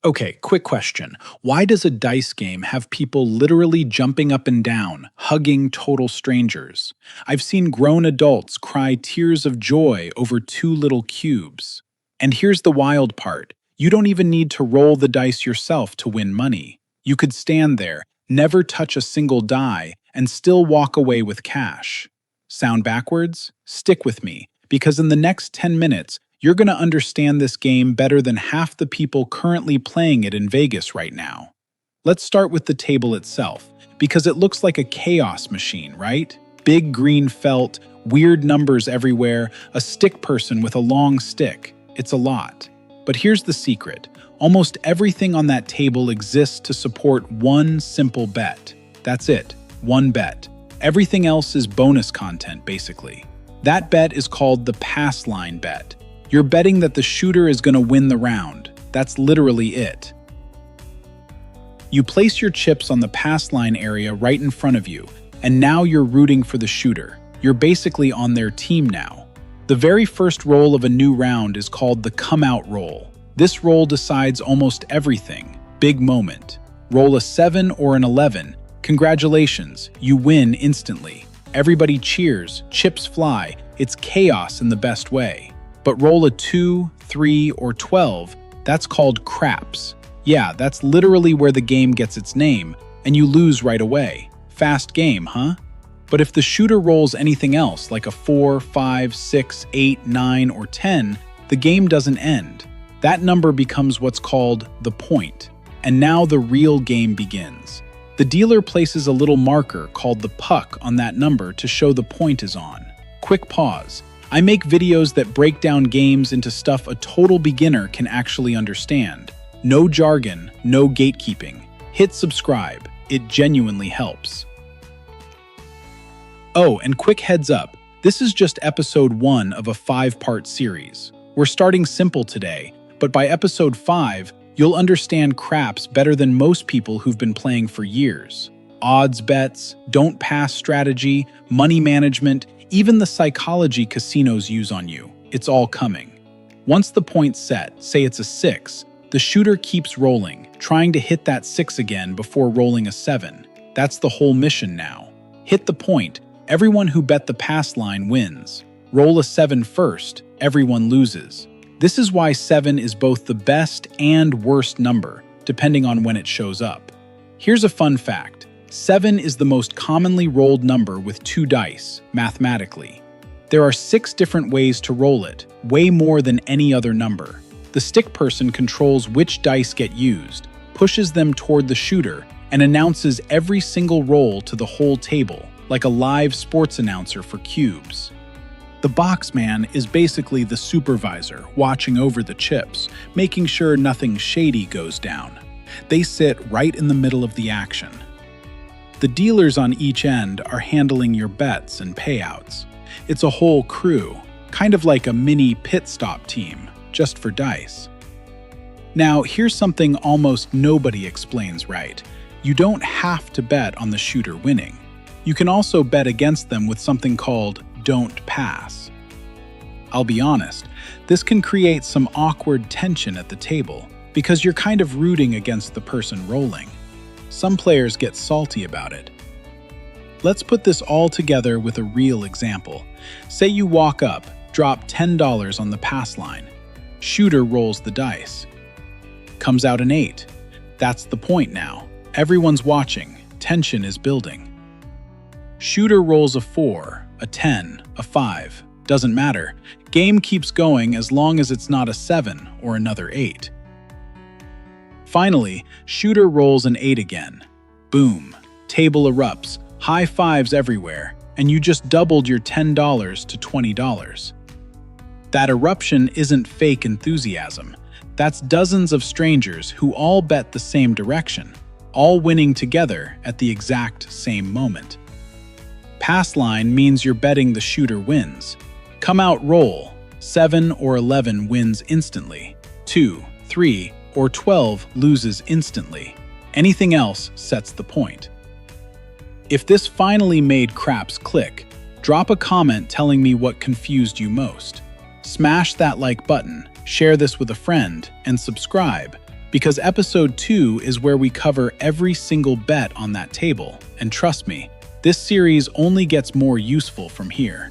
Okay, quick question. Why does a dice game have people literally jumping up and down, hugging total strangers? I've seen grown adults cry tears of joy over two little cubes. And here's the wild part. You don't even need to roll the dice yourself to win money. You could stand there, never touch a single die, and still walk away with cash. Sound backwards? Stick with me, because in the next 10 minutes, you're going to understand this game better than half the people currently playing it in Vegas right now. Let's start with the table itself, because it looks like a chaos machine, right? Big green felt, weird numbers everywhere, a stick person with a long stick. It's a lot. But here's the secret. Almost everything on that table exists to support one simple bet. That's it, one bet. Everything else is bonus content, basically. That bet is called the pass line bet. You're betting that the shooter is going to win the round. That's literally it. You place your chips on the pass line area right in front of you, and now you're rooting for the shooter. You're basically on their team now. The very first roll of a new round is called the come-out roll. This roll decides almost everything. Big moment. Roll a 7 or an 11. Congratulations, you win instantly. Everybody cheers, chips fly. It's chaos in the best way. But roll a 2, 3, or 12, that's called craps. Yeah, that's literally where the game gets its name, and you lose right away. Fast game, huh? But if the shooter rolls anything else, like a 4, 5, 6, 8, 9, or 10, the game doesn't end. That number becomes what's called the point. And now the real game begins. The dealer places a little marker called the puck on that number to show the point is on. Quick pause. I make videos that break down games into stuff a total beginner can actually understand. No jargon, no gatekeeping. Hit subscribe. It genuinely helps. Oh, and quick heads up. This is just episode 1 of a 5-part series. We're starting simple today, but by episode 5, you'll understand craps better than most people who've been playing for years. Odds bets, don't pass strategy, money management, even the psychology casinos use on you. It's all coming. Once the point's set, say it's a 6, the shooter keeps rolling, trying to hit that 6 again before rolling a 7. That's the whole mission now. Hit the point. Everyone who bet the pass line wins. Roll a 7 first. Everyone loses. This is why 7 is both the best and worst number, depending on when it shows up. Here's a fun fact. 7 is the most commonly rolled number with 2 dice, mathematically. There are 6 different ways to roll it, way more than any other number. The stick person controls which dice get used, pushes them toward the shooter, and announces every single roll to the whole table, like a live sports announcer for cubes. The boxman is basically the supervisor watching over the chips, making sure nothing shady goes down. They sit right in the middle of the action. The dealers on each end are handling your bets and payouts. It's a whole crew, kind of like a mini pit stop team, just for dice. Now, here's something almost nobody explains right. You don't have to bet on the shooter winning. You can also bet against them with something called don't pass. I'll be honest, this can create some awkward tension at the table because you're kind of rooting against the person rolling. Some players get salty about it. Let's put this all together with a real example. Say you walk up, drop $10 on the pass line. Shooter rolls the dice. Comes out an 8. That's the point now. Everyone's watching. Tension is building. Shooter rolls a 4, a 10, a 5. Doesn't matter. Game keeps going as long as it's not a 7 or another 8. Finally, shooter rolls an 8 again. Boom. Table erupts. High fives everywhere. And you just doubled your $10 to $20. That eruption isn't fake enthusiasm. That's dozens of strangers who all bet the same direction, all winning together at the exact same moment. Pass line means you're betting the shooter wins. Come out roll. 7 or 11 wins instantly. 2, 3, or 12 loses instantly. Anything else sets the point. If this finally made craps click, drop a comment telling me what confused you most. Smash that like button, share this with a friend, and subscribe, because episode 2 is where we cover every single bet on that table. And trust me, this series only gets more useful from here.